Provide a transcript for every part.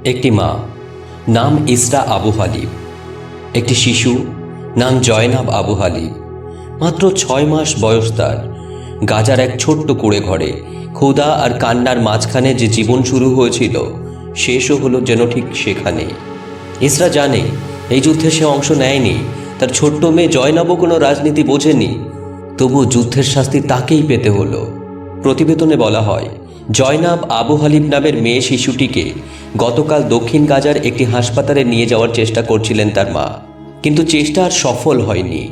একটি মা, নাম ইসরা আবু হালিব। একটি শিশু, নাম জয়নাব আবু হালিব। মাত্র 6 মাস বয়স তার। গাজার এক ছোট্ট কুঁড়ে ঘরে ক্ষুধা আর কান্নার মাঝখানে যে জীবন শুরু হয়েছিল, শেষও হলো যেন ঠিক সেখানেই। ইসরা জানে এই যুদ্ধে সে অংশ নেয়নি, তার ছোট্ট মেয়ে জয়নাবও কোনো রাজনীতি বোঝেনি। তবু যুদ্ধের শাস্তি তাকেই পেতে হলো। প্রতিবেদনে বলা হয়, জয়নাব আবু হালিব নামের মেয়ে শিশুটিকে গতকাল দক্ষিণ গাজার একটি হাসপাতালে নিয়ে যাওয়ার চেষ্টা করছিলেন তার মা, কিন্তু চেষ্টা আর সফল হয়নি।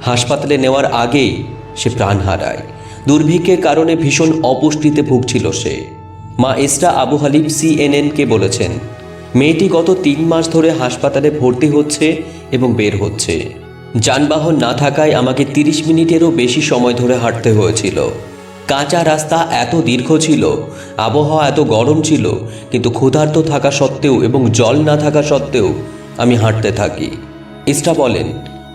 হাসপাতালে নেওয়ার আগেই সে প্রাণ হারায়। দুর্ভিক্ষের কারণে ভীষণ অপুষ্টিতে ভুগছিল সে। মা ইসরা আবু হালিব CNN-কে বলেছেন, মেয়েটি গত 3 মাস ধরে হাসপাতালে ভর্তি হচ্ছে এবং বের হচ্ছে। যানবাহন না থাকায় আমাকে 30 মিনিটেরও বেশি সময় ধরে হাঁটতে হয়েছিল। কাঁচা রাস্তা এত দীর্ঘ ছিল, আবহাওয়া এত গরম ছিল, কিন্তু ক্ষুধার্ত থাকা সত্ত্বেও এবং জল না থাকা সত্ত্বেও আমি হাঁটতে থাকি। ইসরা বলেন,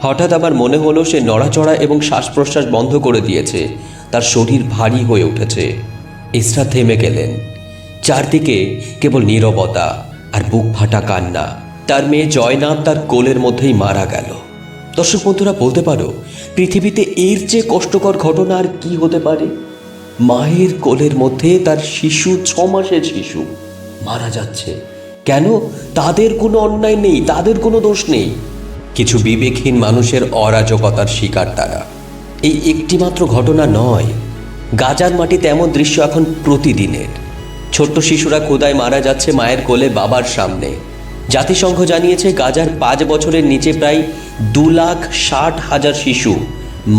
হঠাৎ আমার মনে হলো সে নড়াচড়া এবং শ্বাস প্রশ্বাস বন্ধ করে দিয়েছে, তার শরীর ভারী হয়ে উঠেছে। ইসরা থেমে গেলেন। চারদিকে কেবল নীরবতা আর বুক ফাটা কান্না। তার মেয়ে জয়নাব তার কোলের মধ্যেই মারা গেল। দর্শক বন্ধুরা, বলতে পারো পৃথিবীতে এর চেয়ে কষ্টকর ঘটনা আর কি হতে পারে? মায়ের কোলের মধ্যে তার শিশু, 6 মাসের শিশু মারা যাচ্ছে। কেন? তাদের কোনো অন্যায় নেই, তাদের কোনো দোষ নেই। কিছু বিবেকহীন মানুষের অরাজকতার শিকার তারা। এই একটিমাত্র ঘটনা নয়, গাজার মাটিতে এমন দৃশ্য এখন প্রতিদিনের। ছোট্ট শিশুরা ক্ষুধায় মারা যাচ্ছে মায়ের কোলে, বাবার সামনে। জাতিসংঘ জানিয়েছে গাজার 5 বছরের নিচে প্রায় 2,60,000 শিশু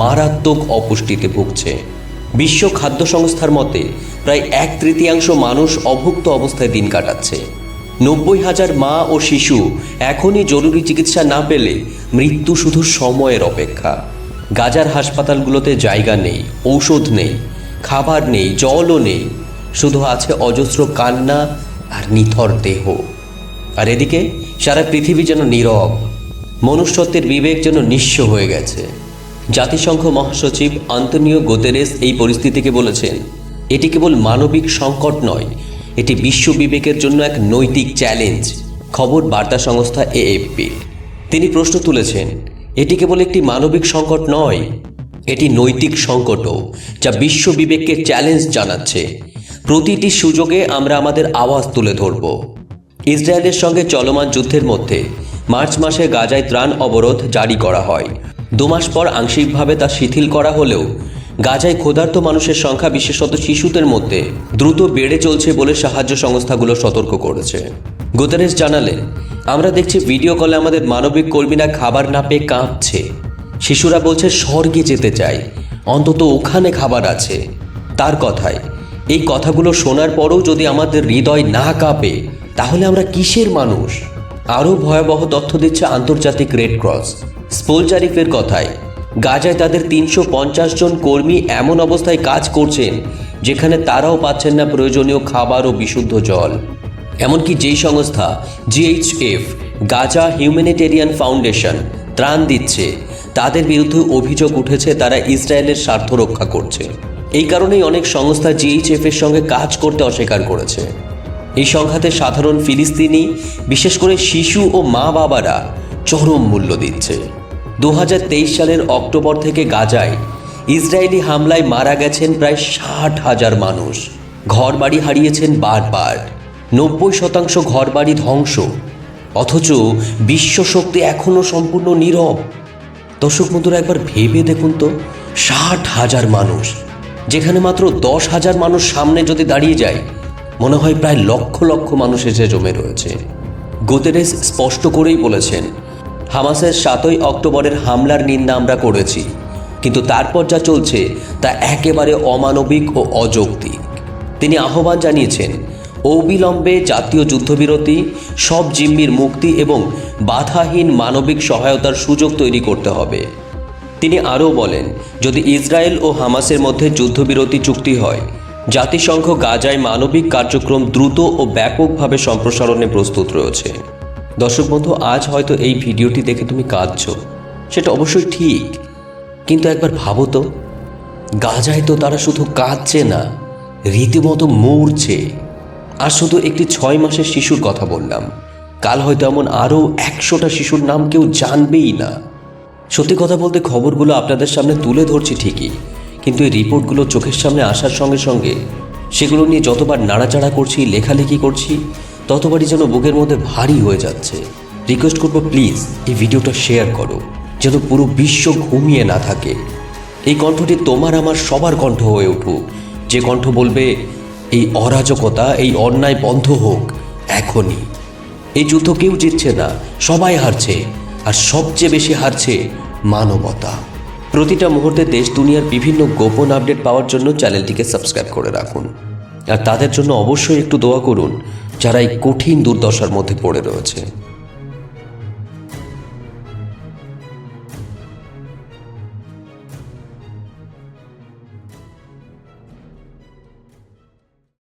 মারাত্মক অপুষ্টিতে ভুগছে। বিশ্ব খাদ্য সংস্থার মতে প্রায় 1/3 মানুষ অভুক্ত অবস্থায় দিন কাটাচ্ছে। 90,000 মা ও শিশু এখনই জরুরি চিকিৎসা না পেলে মৃত্যু শুধু সময়ের অপেক্ষা। গাজার হাসপাতালগুলোতে জায়গা নেই, ঔষধ নেই, খাবার নেই, জলও নেই, শুধু আছে অজস্র কান্না আর নিথর দেহ। আর এদিকে সারা পৃথিবী যেন নীরব, মনুষ্যত্বের বিবেক যেন নিঃস্ব হয়ে গেছে। জাতিসংঘ মহাসচিব আন্তোনিও গুতেরেস এই পরিস্থিতিকে বলেছেন, এটি কেবল মানবিক সংকট নয়, এটি বিশ্ব বিবেকের জন্য এক নৈতিক চ্যালেঞ্জ। খবর বার্তা সংস্থা AFP। তিনি প্রশ্ন তুলেছেন, এটি কেবল একটি মানবিক সংকট নয়, এটি নৈতিক সংকটও, যা বিশ্ব বিবেককে চ্যালেঞ্জ জানাচ্ছে। প্রতিটি সুযোগে আমরা আমাদের আওয়াজ তুলে ধরব। ইসরায়েলের সঙ্গে চলমান যুদ্ধের মধ্যে মার্চ মাসে গাজায় ত্রাণ অবরোধ জারি করা হয়। 2 মাস পর আংশিকভাবে তা শিথিল করা হলেও গাজায় ক্ষুধার্ত মানুষের সংখ্যা, বিশেষত শিশুদের মধ্যে দ্রুত বেড়ে চলছে বলে সাহায্য সংস্থাগুলো সতর্ক করেছে। গুতেরেস জানালেন, আমরা দেখছি ভিডিও কলে আমাদের মানবিক কর্মীরা খাবার না পেয়ে কাঁপছে। শিশুরা বলছে স্বর্গে যেতে চায়, অন্তত ওখানে খাবার আছে। তার কথায়, এই কথাগুলো শোনার পরও যদি আমাদের হৃদয় না কাঁপে, তাহলে আমরা কিসের মানুষ? আরও ভয়াবহ তথ্য দিচ্ছে আন্তর্জাতিক রেড ক্রস। স্পোলজারিফের কথায়, গাজায় তাদের 350 জন কর্মী এমন অবস্থায় কাজ করছেন যেখানে তারাও পাচ্ছেন না প্রয়োজনীয় খাবার ও বিশুদ্ধ জল। এমনকি যেই সংস্থা GHF, গাজা হিউম্যানিটেরিয়ান ফাউন্ডেশন, ত্রাণ দিচ্ছে, তাদের বিরুদ্ধে অভিযোগ উঠেছে তারা ইসরায়েলের স্বার্থ রক্ষা করছে। এই কারণেই অনেক সংস্থা GHF-এর সঙ্গে কাজ করতে অস্বীকার করেছে। এই সংঘাতে সাধারণ ফিলিস্তিনি, বিশেষ করে শিশু ও মা বাবারা চরম মূল্য দিচ্ছে। 2023 সালের অক্টোবর থেকে গাজায় ইসরায়েলি হামলায় মারা গেছেন প্রায় 60,000 মানুষ। ঘরবাড়ি হারিয়েছেন বারবার, 90% ঘরবাড়ি ধ্বংস। অথচ বিশ্ব শক্তি এখনও সম্পূর্ণ নীরব। দর্শক বন্ধুরা, একবার ভেবে দেখুন তো, 60,000 মানুষ, যেখানে মাত্র 10,000 মানুষ সামনে যদি দাঁড়িয়ে যায়, মনে হয় প্রায় লক্ষ লক্ষ মানুষ এসে জমে রয়েছে। গুতেরেস স্পষ্ট করেই বলেছেন, হামাসের 7ই অক্টোবরের হামলার নিন্দা আমরা করেছি, কিন্তু তারপর যা চলছে তা একেবারে অমানবিক ও অযৌক্তিক। তিনি আহ্বান জানিয়েছেন, অবিলম্বে জাতীয় যুদ্ধবিরতি, সব জিম্মির মুক্তি এবং বাধাহীন মানবিক সহায়তার সুযোগ তৈরি করতে হবে। তিনি আরও বলেন, যদি ইসরায়েল ও হামাসের মধ্যে যুদ্ধবিরতি চুক্তি হয়, জাতিসংঘ গাজায় মানবিক কার্যক্রম দ্রুত ও ব্যাপকভাবে সম্প্রসারণে প্রস্তুত রয়েছে। দর্শক বন্ধু, আজ হয়তো এই ভিডিওটি দেখে তুমি কাঁদছো, সেটা অবশ্যই ঠিক, কিন্তু একবার ভাবো তো, গাজায় তো তারা শুধু কাঁদছে না, রীতিমতো মরছে। আর শুধু একটি 6 মাসের শিশুর কথা বললাম, কাল হয়তো এমন আরও 100টা শিশুর নাম কেউ জানবেই না। সত্যি কথা বলতে খবরগুলো আপনাদের সামনে তুলে ধরছি ঠিকই, কিন্তু এই রিপোর্টগুলো চোখের সামনে আসার সঙ্গে সঙ্গে সেগুলো নিয়ে যতবার নাড়াচাড়া করছি, লেখালেখি করছি, ততবারই যেন বুকের মধ্যে ভারী হয়ে যাচ্ছে। রিকোয়েস্ট করবো প্লিজ এই ভিডিওটা শেয়ার করো, যেন পুরো বিশ্ব ঘুমিয়ে না থাকে। এই কণ্ঠটি তোমার আমার সবার কণ্ঠ হয়ে উঠুক, যে কণ্ঠ বলবে এই অরাজকতা, এই অন্যায় বন্ধ হোক এখনই। এই যুদ্ধ কেউ জিতছে না, সবাই হারছে, আর সবচেয়ে বেশি হারছে মানবতা। প্রতিটা মুহূর্তে দেশ দুনিয়ার বিভিন্ন গোপন আপডেট পাওয়ার জন্য চ্যানেলটিকে সাবস্ক্রাইব করে রাখুন। আর তাদের জন্য অবশ্যই একটু দোয়া করুন যারা এই কঠিন দুর্দশার মধ্যে পড়ে রয়েছে।